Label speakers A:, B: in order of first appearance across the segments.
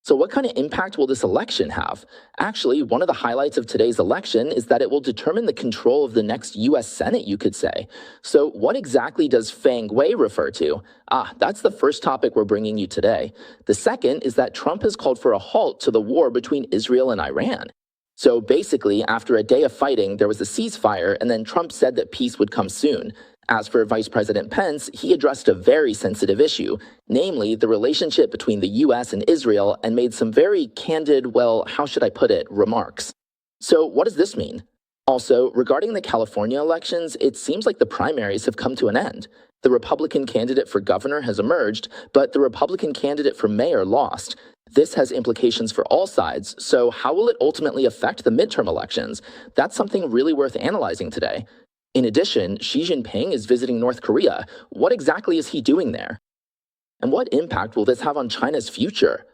A: So, what kind of impact will this election have? Actually, one of the highlights of today's election is that it will determine the control of the next US Senate, you could say. So, what exactly does Fang Wei refer to? That's the first topic we're bringing you today. The second is that Trump has called for a halt to the war between Israel and Iran. So basically, after a day of fighting, there was a ceasefire, and then Trump said that peace would come soon. As for Vice President Pence, he addressed a very sensitive issue, namely the relationship between the US and Israel, and made some very candid, well, how should I put it, remarks. So what does this mean? Also, regarding the California elections, it seems like the primaries have come to an end. The Republican candidate for governor has emerged, but the Republican candidate for mayor lost. This has implications for all sides, so how will it ultimately affect the midterm elections? That's something really worth analyzing today. In addition, Xi Jinping is visiting North Korea. What exactly is he doing there? And what impact will this have on China's future?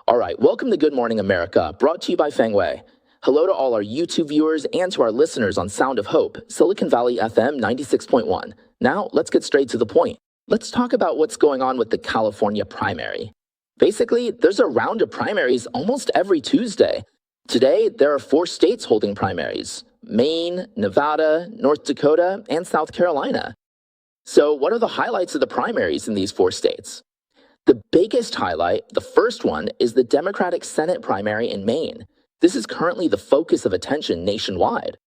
A: All right, welcome to Good Morning America, brought to you by Fang Wei. Hello to all our YouTube viewers and to our listeners on Sound of Hope, Silicon Valley FM 96.1. Now, let's get straight to the point. Let's talk about what's going on with the California primary. Basically, there's a round of primaries almost every Tuesday. Today, there are 4 states holding primaries: Maine, Nevada, North Dakota, and South Carolina. So what are the highlights of the primaries in these 4 states? The biggest highlight, the first one, is the Democratic Senate primary in Maine. This is currently the focus of attention nationwide.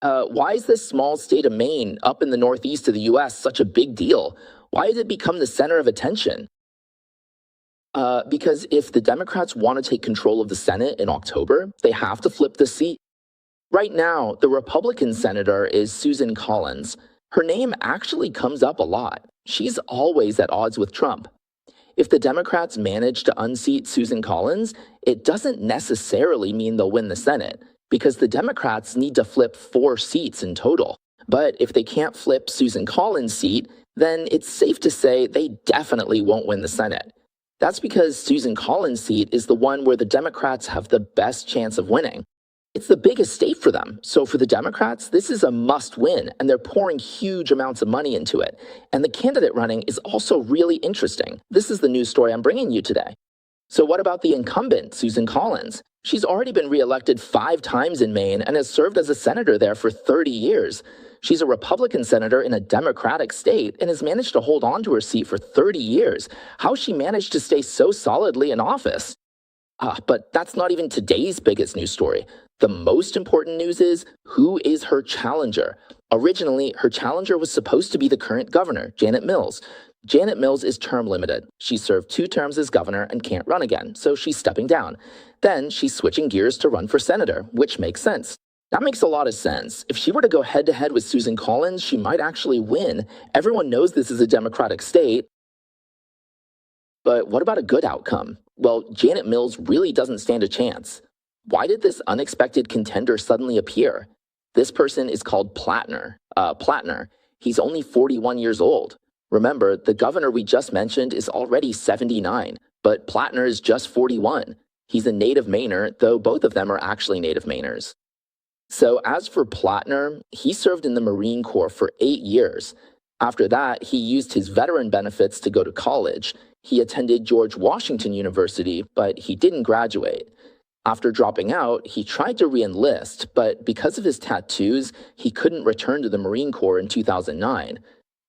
A: Why is this small state of Maine up in the northeast of the US such a big deal? Why has it become the center of attention? Because if the Democrats want to take control of the Senate in October, they have to flip the seat. Right now, the Republican senator is Susan Collins. Her name actually comes up a lot. She's always at odds with Trump. If the Democrats manage to unseat Susan Collins, it doesn't necessarily mean they'll win the Senate, because the Democrats need to flip 4 seats in total. But if they can't flip Susan Collins' seat, then it's safe to say they definitely won't win the Senate. That's because Susan Collins' seat is the one where the Democrats have the best chance of winning. It's the biggest state for them, so for the Democrats, this is a must-win, and they're pouring huge amounts of money into it. And the candidate running is also really interesting. This is the news story I'm bringing you today. So what about the incumbent, Susan Collins? She's already been reelected 5 times in Maine and has served as a senator there for 30 years. She's a Republican senator in a Democratic state and has managed to hold on to her seat for 30 years. How she managed to stay so solidly in office? But that's not even today's biggest news story. The most important news is, who is her challenger? Originally, her challenger was supposed to be the current governor, Janet Mills. Janet Mills is term limited. She served 2 terms as governor and can't run again, so she's stepping down. Then she's switching gears to run for senator, which makes sense. That makes a lot of sense. If she were to go head-to-head with Susan Collins, she might actually win. Everyone knows this is a Democratic state. But what about a good outcome? Well, Janet Mills really doesn't stand a chance. Why did this unexpected contender suddenly appear? This person is called Plattner. He's only 41 years old. Remember, the governor we just mentioned is already 79, but Plattner is just 41. He's a native Mainer, though both of them are actually native Mainers. So as for Plattner, he served in the Marine Corps for 8 years. After that, he used his veteran benefits to go to college. He attended George Washington University, but he didn't graduate. After dropping out, he tried to re-enlist, but because of his tattoos, he couldn't return to the Marine Corps in 2009.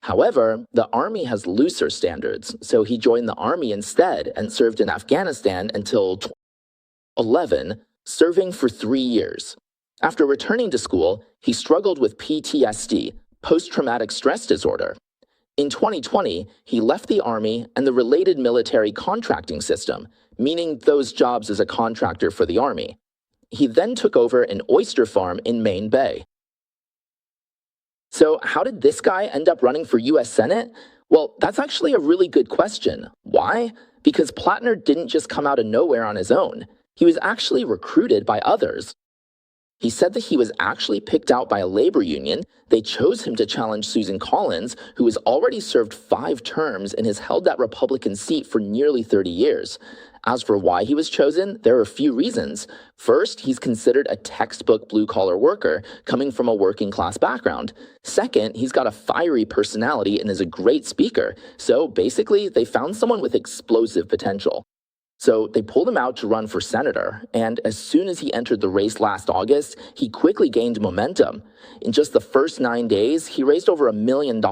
A: However, the Army has looser standards, so he joined the Army instead and served in Afghanistan until 2011, serving for 3 years. After returning to school, he struggled with PTSD, post-traumatic stress disorder. In 2020, he left the Army and the related military contracting system, meaning those jobs as a contractor for the Army. He then took over an oyster farm in Maine Bay. So how did this guy end up running for US Senate? Well, that's actually a really good question. Why? Because Plattner didn't just come out of nowhere on his own. He was actually recruited by others. He said that he was actually picked out by a labor union. They chose him to challenge Susan Collins, who has already served 5 terms and has held that Republican seat for nearly 30 years. As for why he was chosen, there are a few reasons. First, he's considered a textbook blue-collar worker, coming from a working-class background. Second, he's got a fiery personality and is a great speaker. So basically, they found someone with explosive potential. So they pulled him out to run for senator, and as soon as he entered the race last August, he quickly gained momentum. In just the first 9 days, he raised over $1 million,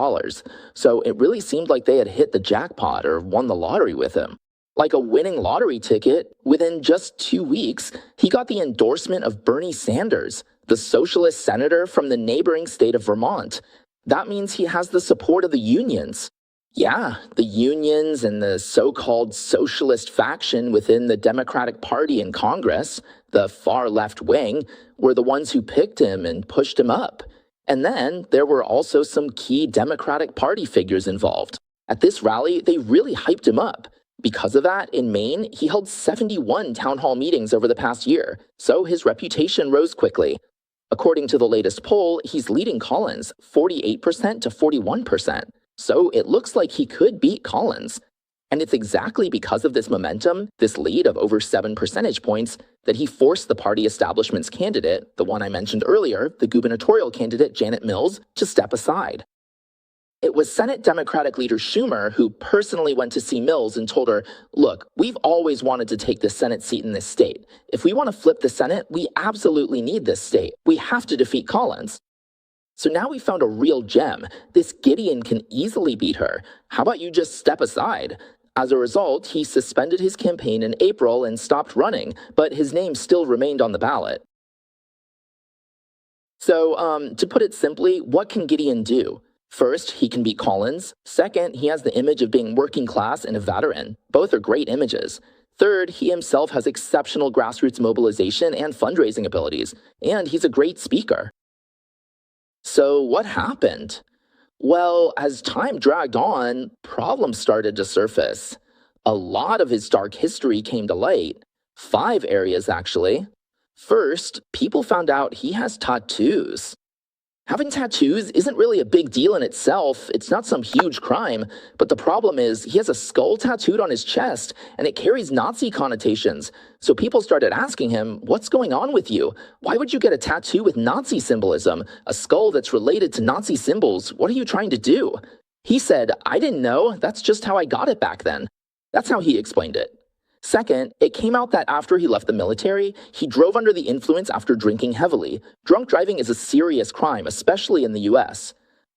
A: so it really seemed like they had hit the jackpot or won the lottery with him. Like a winning lottery ticket, within just 2 weeks, he got the endorsement of Bernie Sanders, the socialist senator from the neighboring state of Vermont. That means he has the support of the unions. Yeah, the unions and the so-called socialist faction within the Democratic Party in Congress, the far left wing, were the ones who picked him and pushed him up. And then there were also some key Democratic Party figures involved. At this rally, they really hyped him up. Because of that, in Maine, he held 71 town hall meetings over the past year, so his reputation rose quickly. According to the latest poll, he's leading Collins 48% to 41%. So it looks like he could beat Collins. And it's exactly because of this momentum, this lead of over 7 percentage points, that he forced the party establishment's candidate, the one I mentioned earlier, the gubernatorial candidate Janet Mills, to step aside. It was Senate Democratic leader Schumer who personally went to see Mills and told her, look, we've always wanted to take the Senate seat in this state. If we want to flip the Senate, we absolutely need this state. We have to defeat Collins. So now we found a real gem. This Gideon can easily beat her. How about you just step aside? As a result, he suspended his campaign in April and stopped running, but his name still remained on the ballot. So, to put it simply, what can Gideon do? First, he can beat Collins. Second, he has the image of being working class and a veteran. Both are great images. Third, he himself has exceptional grassroots mobilization and fundraising abilities, and he's a great speaker. So what happened? Well, as time dragged on, problems started to surface. A lot of his dark history came to light. 5 areas, actually. First, people found out he has tattoos. Having tattoos isn't really a big deal in itself, it's not some huge crime, but the problem is he has a skull tattooed on his chest, and it carries Nazi connotations. So people started asking him, what's going on with you? Why would you get a tattoo with Nazi symbolism? A skull that's related to Nazi symbols, what are you trying to do? He said, I didn't know, that's just how I got it back then. That's how he explained it. Second, it came out that after he left the military, he drove under the influence after drinking heavily. Drunk driving is a serious crime, especially in the US.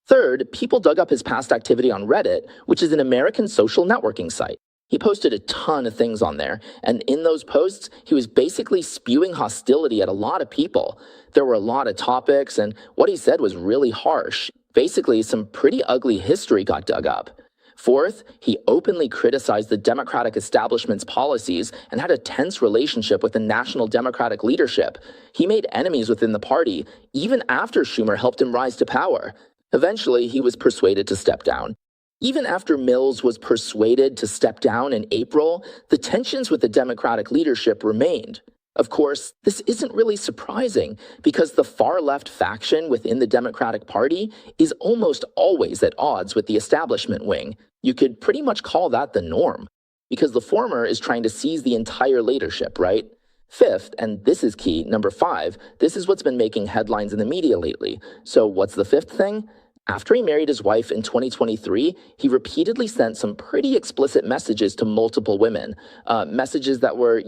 A: Third, people dug up his past activity on Reddit, which is an American social networking site. He posted a ton of things on there, and in those posts, he was basically spewing hostility at a lot of people. There were a lot of topics, and what he said was really harsh. Basically, some pretty ugly history got dug up. Fourth, he openly criticized the Democratic establishment's policies and had a tense relationship with the national Democratic leadership. He made enemies within the party, even after Schumer helped him rise to power. Eventually, he was persuaded to step down. Even after Mills was persuaded to step down in April, the tensions with the Democratic leadership remained. Of course, this isn't really surprising because the far-left faction within the Democratic Party is almost always at odds with the establishment wing. You could pretty much call that the norm, because the former is trying to seize the entire leadership, right? Fifth, and this is key, number 5, this is what's been making headlines in the media lately. So what's the fifth thing? After he married his wife in 2023, he repeatedly sent some pretty explicit messages to multiple women, messages that were,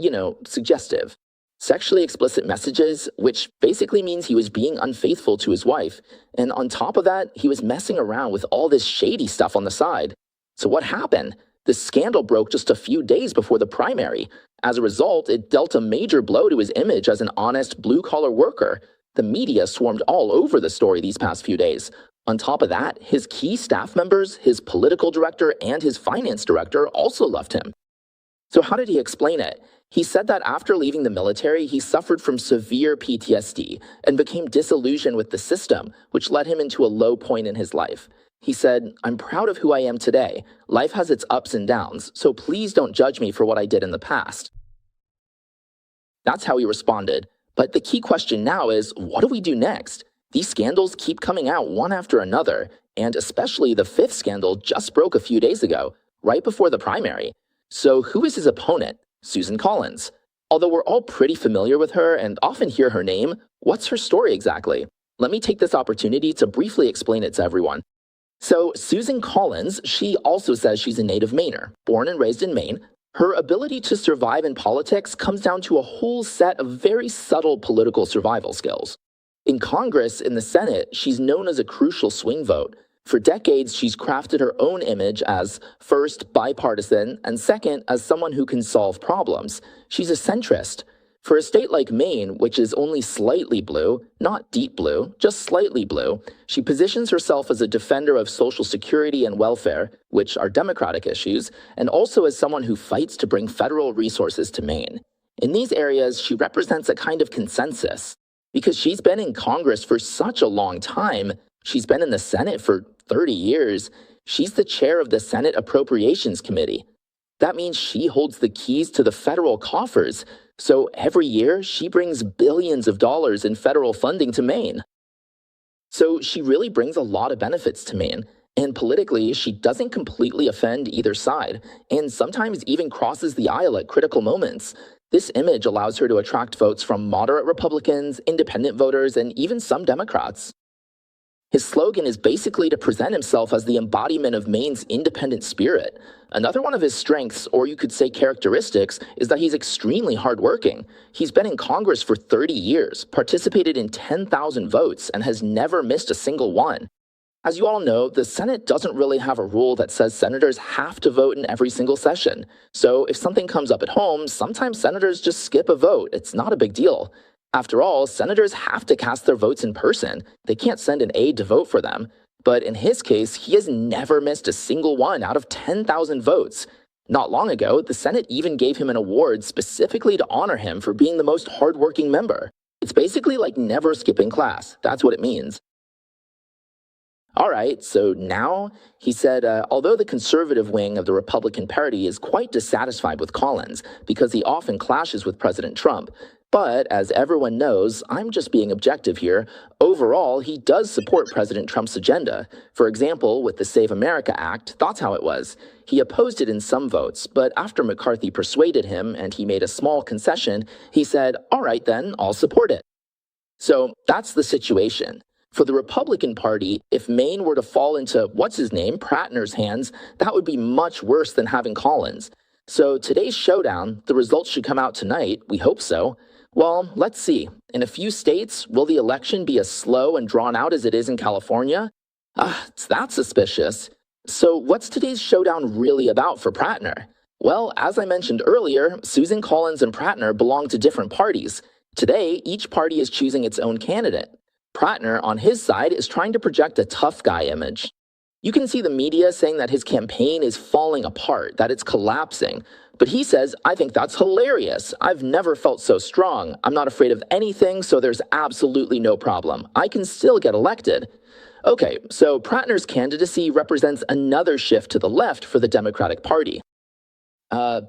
A: suggestive. Sexually explicit messages, which basically means he was being unfaithful to his wife. And on top of that, he was messing around with all this shady stuff on the side. So what happened? The scandal broke just a few days before the primary. As a result, it dealt a major blow to his image as an honest, blue-collar worker. The media swarmed all over the story these past few days. On top of that, his key staff members, his political director, and his finance director also left him. So how did he explain it? He said that after leaving the military, he suffered from severe PTSD and became disillusioned with the system, which led him into a low point in his life. He said, I'm proud of who I am today. Life has its ups and downs, so please don't judge me for what I did in the past. That's how he responded. But the key question now is, what do we do next? These scandals keep coming out one after another, and especially the 5th scandal just broke a few days ago, right before the primary. So who is his opponent? Susan Collins. Although we're all pretty familiar with her and often hear her name, what's her story exactly? Let me take this opportunity to briefly explain it to everyone. So Susan Collins, she also says she's a native Mainer, born and raised in Maine. Her ability to survive in politics comes down to a whole set of very subtle political survival skills. In Congress, in the Senate, she's known as a crucial swing vote. For decades, she's crafted her own image as, first, bipartisan, and second, as someone who can solve problems. She's a centrist. For a state like Maine, which is only slightly blue, not deep blue, just slightly blue, she positions herself as a defender of Social Security and welfare, which are Democratic issues, and also as someone who fights to bring federal resources to Maine. In these areas, she represents a kind of consensus. Because she's been in Congress for such a long time, she's been in the Senate for 30 years, she's the chair of the Senate Appropriations Committee. That means she holds the keys to the federal coffers, so every year she brings billions of dollars in federal funding to Maine. So she really brings a lot of benefits to Maine, and politically she doesn't completely offend either side, and sometimes even crosses the aisle at critical moments. This image allows her to attract votes from moderate Republicans, independent voters, and even some Democrats. His slogan is basically to present himself as the embodiment of Maine's independent spirit. Another one of his strengths, or you could say characteristics, is that he's extremely hardworking. He's been in Congress for 30 years, participated in 10,000 votes, and has never missed a single one. As you all know, the Senate doesn't really have a rule that says senators have to vote in every single session. So if something comes up at home, sometimes senators just skip a vote. It's not a big deal. After all, senators have to cast their votes in person. They can't send an aide to vote for them. But in his case, he has never missed a single one out of 10,000 votes. Not long ago, the Senate even gave him an award specifically to honor him for being the most hardworking member. It's basically like never skipping class. That's what it means. All right, so now, he said, although the conservative wing of the Republican Party is quite dissatisfied with Collins because he often clashes with President Trump, but as everyone knows, I'm just being objective here, overall, he does support President Trump's agenda. For example, with the Save America Act, that's how it was. He opposed it in some votes, but after McCarthy persuaded him and he made a small concession, he said, all right then, I'll support it. So that's the situation. For the Republican Party, if Maine were to fall into, Prattner's hands, that would be much worse than having Collins. So today's showdown, the results should come out tonight, we hope so. Well, let's see. In a few states, will the election be as slow and drawn out as it is in California? That's suspicious. So what's today's showdown really about for Prattner? Well, as I mentioned earlier, Susan Collins and Prattner belong to different parties. Today, each party is choosing its own candidate. Prattner, on his side, is trying to project a tough guy image. You can see the media saying that his campaign is falling apart, that it's collapsing. But he says, I think that's hilarious. I've never felt so strong. I'm not afraid of anything, so there's absolutely no problem. I can still get elected. Okay, so Prattner's candidacy represents another shift to the left for the Democratic Party.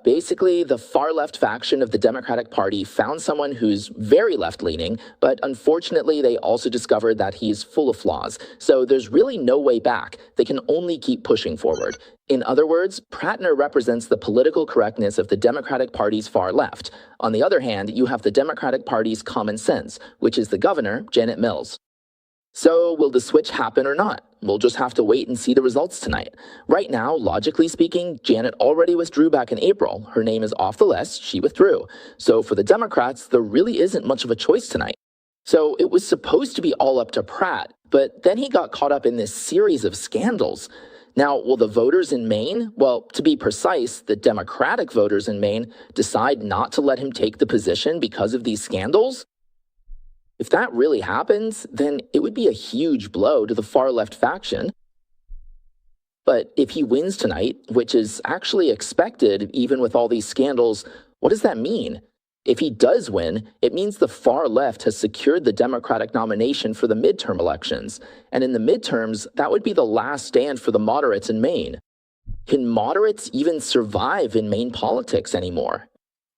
A: Basically, the far-left faction of the Democratic Party found someone who's very left-leaning, but unfortunately they also discovered that he's full of flaws, so there's really no way back. They can only keep pushing forward. In other words, Prattner represents the political correctness of the Democratic Party's far left. On the other hand, you have the Democratic Party's common sense, which is the governor, Janet Mills. So, will the switch happen or not? We'll just have to wait and see the results tonight. Right now, logically speaking, Janet already withdrew back in April. Her name is off the list, she withdrew. So for the Democrats, there really isn't much of a choice tonight. So it was supposed to be all up to Pratt, but then he got caught up in this series of scandals. Now, will the voters in Maine, well, to be precise, the Democratic voters in Maine, decide not to let him take the position because of these scandals? If that really happens, then it would be a huge blow to the far-left faction. But if he wins tonight, which is actually expected even with all these scandals, what does that mean? If he does win, it means the far left has secured the Democratic nomination for the midterm elections. And in the midterms, that would be the last stand for the moderates in Maine. Can moderates even survive in Maine politics anymore?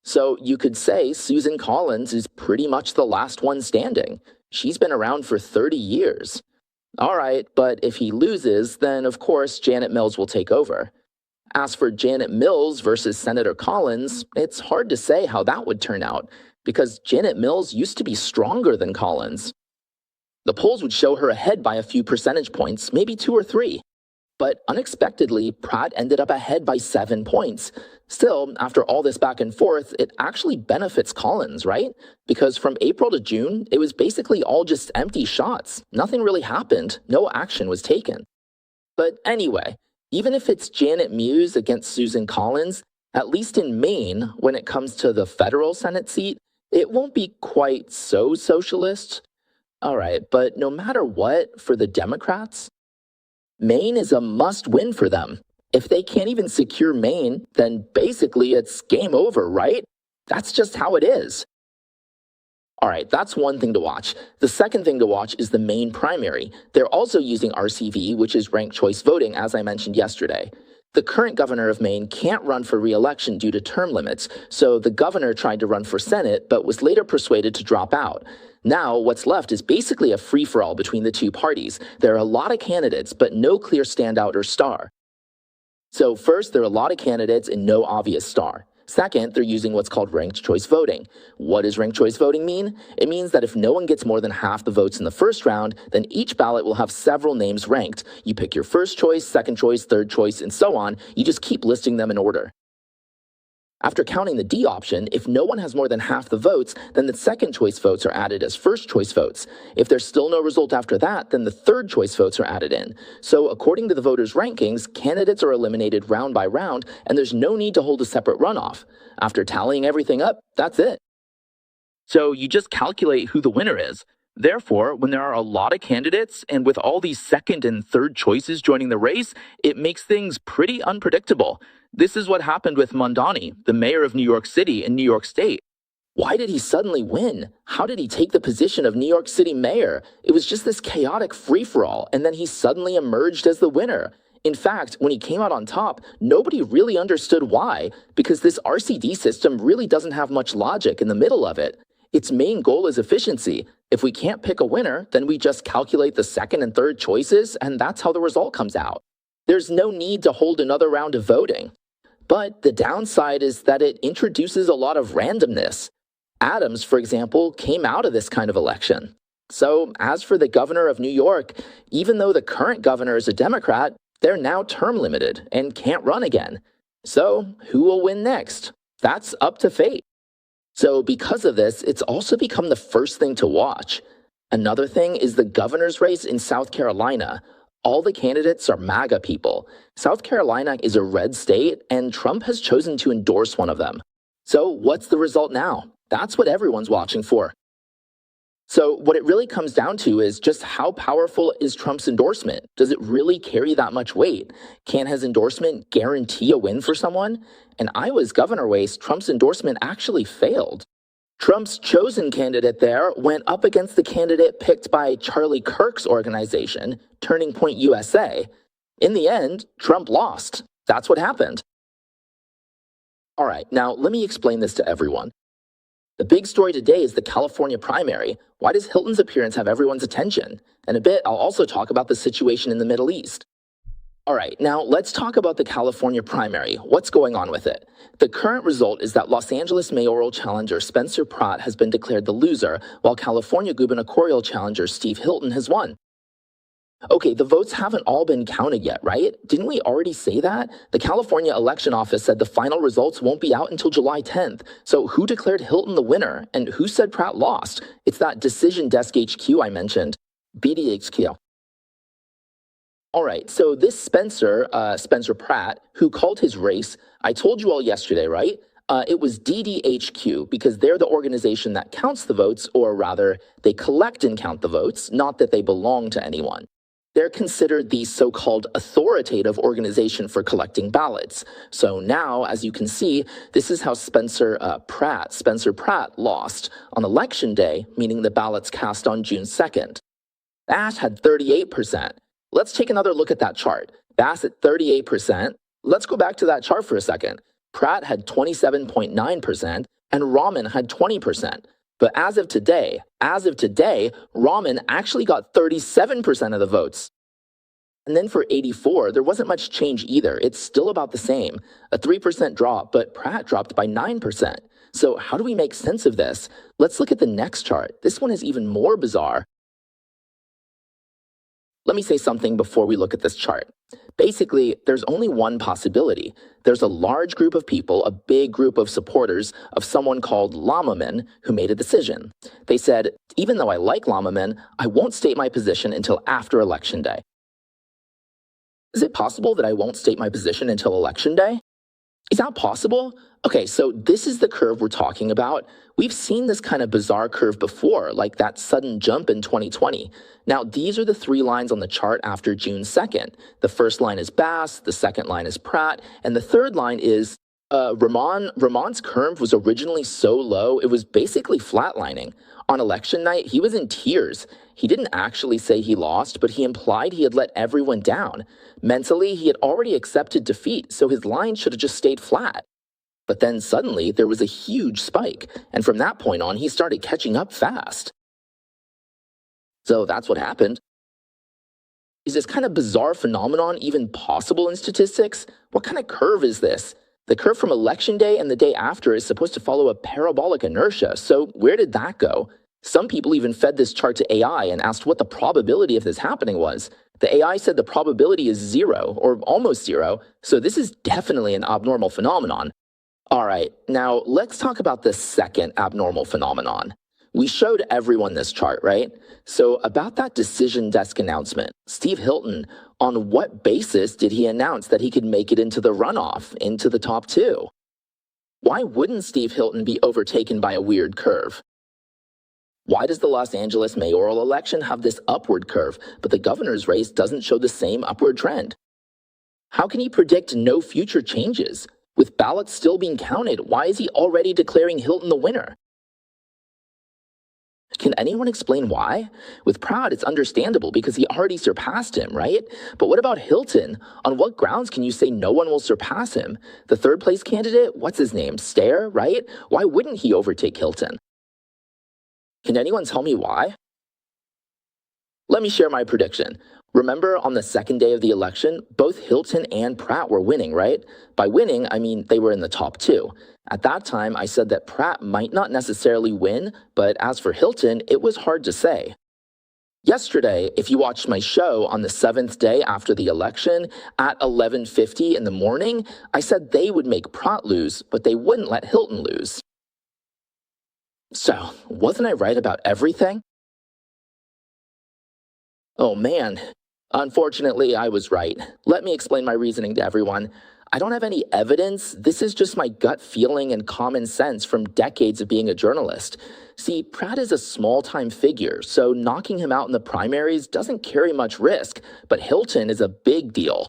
A: So you could say Susan Collins is pretty much the last one standing. She's been around for 30 years. All right, but if he loses, then of course Janet Mills will take over. As for Janet Mills versus Senator Collins, it's hard to say how that would turn out, because Janet Mills used to be stronger than Collins. The polls would show her ahead by a few percentage points, maybe 2 or 3. But unexpectedly, Pratt ended up ahead by 7 points. Still, after all this back and forth, it actually benefits Collins, right? Because from April to June, it was basically all just empty shots. Nothing really happened. No action was taken. But anyway, even if it's Janet Muse against Susan Collins, at least in Maine, when it comes to the federal Senate seat, it won't be quite so socialist. All right, but no matter what, for the Democrats, Maine is a must win for them. If they can't even secure Maine, then basically it's game over, right? That's just how it is. All right, that's one thing to watch. The second thing to watch is the Maine primary. They're also using RCV, which is ranked choice voting, as I mentioned yesterday. The current governor of Maine can't run for re-election due to term limits, so the governor tried to run for Senate but was later persuaded to drop out. Now, what's left is basically a free-for-all between the two parties. There are a lot of candidates, but no clear standout or star. So first, there are a lot of candidates and no obvious star. Second, they're using what's called ranked choice voting. What does ranked choice voting mean? It means that if no one gets more than half the votes in the first round, then each ballot will have several names ranked. You pick your first choice, second choice, third choice, and so on. You just keep listing them in order. After counting the D option, if no one has more than half the votes, then the second choice votes are added as first choice votes. If there's still no result after that, then the third choice votes are added in. So according to the voters' rankings, candidates are eliminated round by round, and there's no need to hold a separate runoff. After tallying everything up, that's it. So you just calculate who the winner is. Therefore, when there are a lot of candidates, and with all these second and third choices joining the race, it makes things pretty unpredictable. This is what happened with Mondani, the mayor of New York City in New York State. Why did he suddenly win? How did he take the position of New York City mayor? It was just this chaotic free-for-all, and then he suddenly emerged as the winner. In fact, when he came out on top, nobody really understood why, because this RCD system really doesn't have much logic in the middle of it. Its main goal is efficiency. If we can't pick a winner, then we just calculate the second and third choices, and that's how the result comes out. There's no need to hold another round of voting. But the downside is that it introduces a lot of randomness. Adams, for example, came out of this kind of election. So as for the governor of New York, even though the current governor is a Democrat, they're now term limited and can't run again. So who will win next? That's up to fate. So because of this, it's also become the first thing to watch. Another thing is the governor's race in South Carolina. All the candidates are MAGA people. South Carolina is a red state, and Trump has chosen to endorse one of them. So what's the result now? That's what everyone's watching for. So what it really comes down to is just how powerful is Trump's endorsement? Does it really carry that much weight? Can his endorsement guarantee a win for someone? In Iowa's governor race, Trump's endorsement actually failed. Trump's chosen candidate there went up against the candidate picked by Charlie Kirk's organization, Turning Point USA. In the end, Trump lost. That's what happened. All right, now let me explain this to everyone. The big story today is the California primary. Why does Hilton's appearance have everyone's attention? In a bit, I'll also talk about the situation in the Middle East. All right, now let's talk about the California primary. What's going on with it? The current result is that Los Angeles mayoral challenger Spencer Pratt has been declared the loser, while California gubernatorial challenger Steve Hilton has won. Okay, the votes haven't all been counted yet, right? Didn't we already say that? The California Election Office said the final results won't be out until July 10th. So who declared Hilton the winner, and who said Pratt lost? It's that Decision Desk HQ I mentioned, BDHQ. All right, so this Spencer Pratt, who called his race, I told you all yesterday, right? It was DDHQ because they're the organization that counts the votes, or rather, they collect and count the votes, not that they belong to anyone. They're considered the so-called authoritative organization for collecting ballots. So now, as you can see, this is how Spencer Pratt lost on election day, meaning the ballots cast on June 2nd. Bass had 38%. Let's take another look at that chart. Bass at 38%. Let's go back to that chart for a second. Pratt had 27.9% and Rahman had 20%. But as of today, Rahman actually got 37% of the votes. And then for 84, there wasn't much change either. It's still about the same. A 3% drop, but Pratt dropped by 9%. So how do we make sense of this? Let's look at the next chart. This one is even more bizarre. Let me say something before we look at this chart. Basically, there's only one possibility. There's a large group of people, a big group of supporters of someone called Llamaman who made a decision. They said, even though I like Llamaman, I won't state my position until after Election Day. Is it possible that I won't state my position until Election Day? Is that possible? Okay, so this is the curve we're talking about. We've seen this kind of bizarre curve before, like that sudden jump in 2020. Now, these are the three lines on the chart after June 2nd. The first line is Bass, the second line is Pratt, and the third line is Ramon's curve was originally so low, it was basically flatlining. On election night, he was in tears. He didn't actually say he lost, but he implied he had let everyone down. Mentally, he had already accepted defeat, so his line should have just stayed flat. But then suddenly, there was a huge spike, and from that point on, he started catching up fast. So that's what happened. Is this kind of bizarre phenomenon even possible in statistics? What kind of curve is this? The curve from election day and the day after is supposed to follow a parabolic inertia, so where did that go? Some people even fed this chart to AI and asked what the probability of this happening was. The AI said the probability is 0, or almost 0, so this is definitely an abnormal phenomenon. Alright, now let's talk about the second abnormal phenomenon. We showed everyone this chart, right? So about that decision desk announcement, Steve Hilton, on what basis did he announce that he could make it into the runoff, into the top 2? Why wouldn't Steve Hilton be overtaken by a weird curve? Why does the Los Angeles mayoral election have this upward curve, but the governor's race doesn't show the same upward trend? How can he predict no future changes? With ballots still being counted, why is he already declaring Hilton the winner? Can anyone explain why? With Pratt, it's understandable because he already surpassed him, right? But what about Hilton? On what grounds can you say no one will surpass him? The third place candidate, what's his name? Stair, right? Why wouldn't he overtake Hilton? Can anyone tell me why? Let me share my prediction. Remember, on the second day of the election, both Hilton and Pratt were winning, right? By winning, I mean they were in the top 2. At that time, I said that Pratt might not necessarily win, but as for Hilton, it was hard to say. Yesterday, if you watched my show on the 7th day after the election, at 11:50 in the morning, I said they would make Pratt lose, but they wouldn't let Hilton lose. So, wasn't I right about everything? Oh man. Unfortunately, I was right. Let me explain my reasoning to everyone. I don't have any evidence. This is just my gut feeling and common sense from decades of being a journalist. See, Pratt is a small-time figure, so knocking him out in the primaries doesn't carry much risk, but Hilton is a big deal.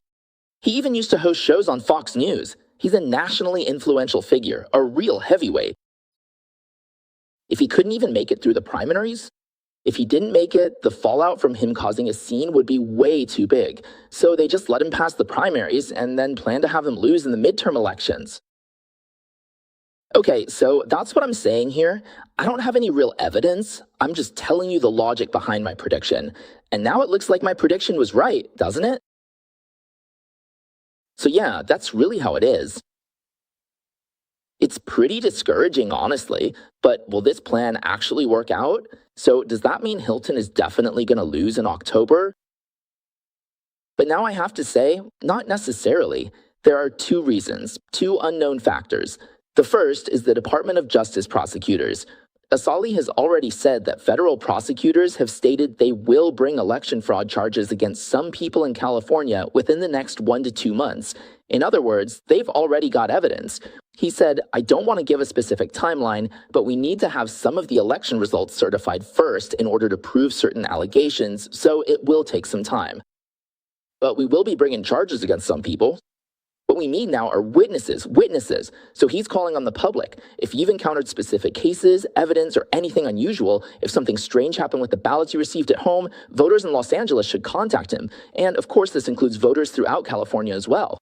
A: He even used to host shows on Fox News. He's a nationally influential figure, a real heavyweight. If he couldn't even make it through the primaries, if he didn't make it, the fallout from him causing a scene would be way too big. So they just let him pass the primaries and then plan to have him lose in the midterm elections. Okay, so that's what I'm saying here. I don't have any real evidence. I'm just telling you the logic behind my prediction. And now it looks like my prediction was right, doesn't it? So yeah, that's really how it is. It's pretty discouraging, honestly, but will this plan actually work out? So does that mean Hilton is definitely going to lose in October? But now I have to say, not necessarily. There are two reasons, two unknown factors. The first is the Department of Justice prosecutors. Asali has already said that federal prosecutors have stated they will bring election fraud charges against some people in California within the next 1 to 2 months. In other words, they've already got evidence. He said, I don't want to give a specific timeline, but we need to have some of the election results certified first in order to prove certain allegations, so it will take some time. But we will be bringing charges against some people. What we need now are witnesses. So he's calling on the public. If you've encountered specific cases, evidence, or anything unusual, if something strange happened with the ballots you received at home, voters in Los Angeles should contact him. And of course, this includes voters throughout California as well.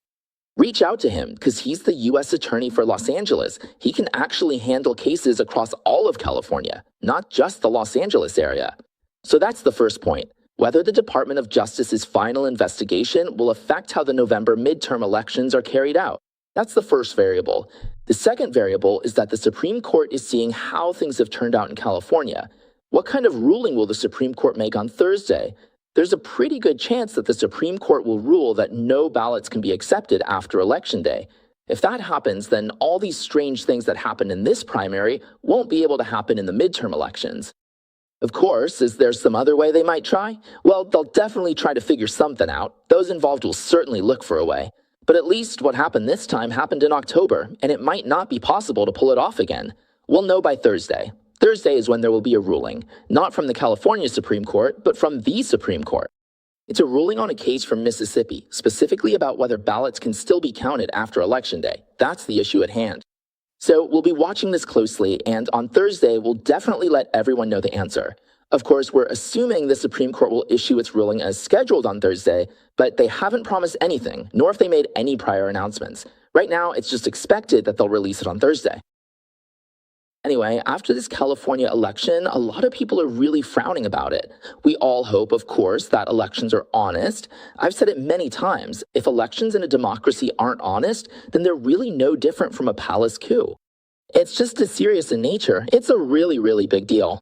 A: Reach out to him, because he's the U.S. Attorney for Los Angeles. He can actually handle cases across all of California, not just the Los Angeles area. So that's the first point. Whether the Department of Justice's final investigation will affect how the November midterm elections are carried out. That's the first variable. The second variable is that the Supreme Court is seeing how things have turned out in California. What kind of ruling will the Supreme Court make on Thursday? there's a pretty good chance that the Supreme Court will rule that no ballots can be accepted after Election Day. If that happens, then all these strange things that happened in this primary won't be able to happen in the midterm elections. Of course, is there some other way they might try? Well, they'll definitely try to figure something out. Those involved will certainly look for a way. But at least what happened this time happened in October, and it might not be possible to pull it off again. We'll know by Thursday. Thursday is when there will be a ruling, not from the California Supreme Court, but from the Supreme Court. It's a ruling on a case from Mississippi, specifically about whether ballots can still be counted after Election Day. That's the issue at hand. So we'll be watching this closely, and on Thursday, we'll definitely let everyone know the answer. Of course, we're assuming the Supreme Court will issue its ruling as scheduled on Thursday, but they haven't promised anything, nor have they made any prior announcements. Right now, it's just expected that they'll release it on Thursday. Anyway, after this California election, a lot of people are really frowning about it. We all hope, of course, that elections are honest. I've said it many times. If elections in a democracy aren't honest, then they're really no different from a palace coup. It's just as serious in nature. It's a really, really big deal.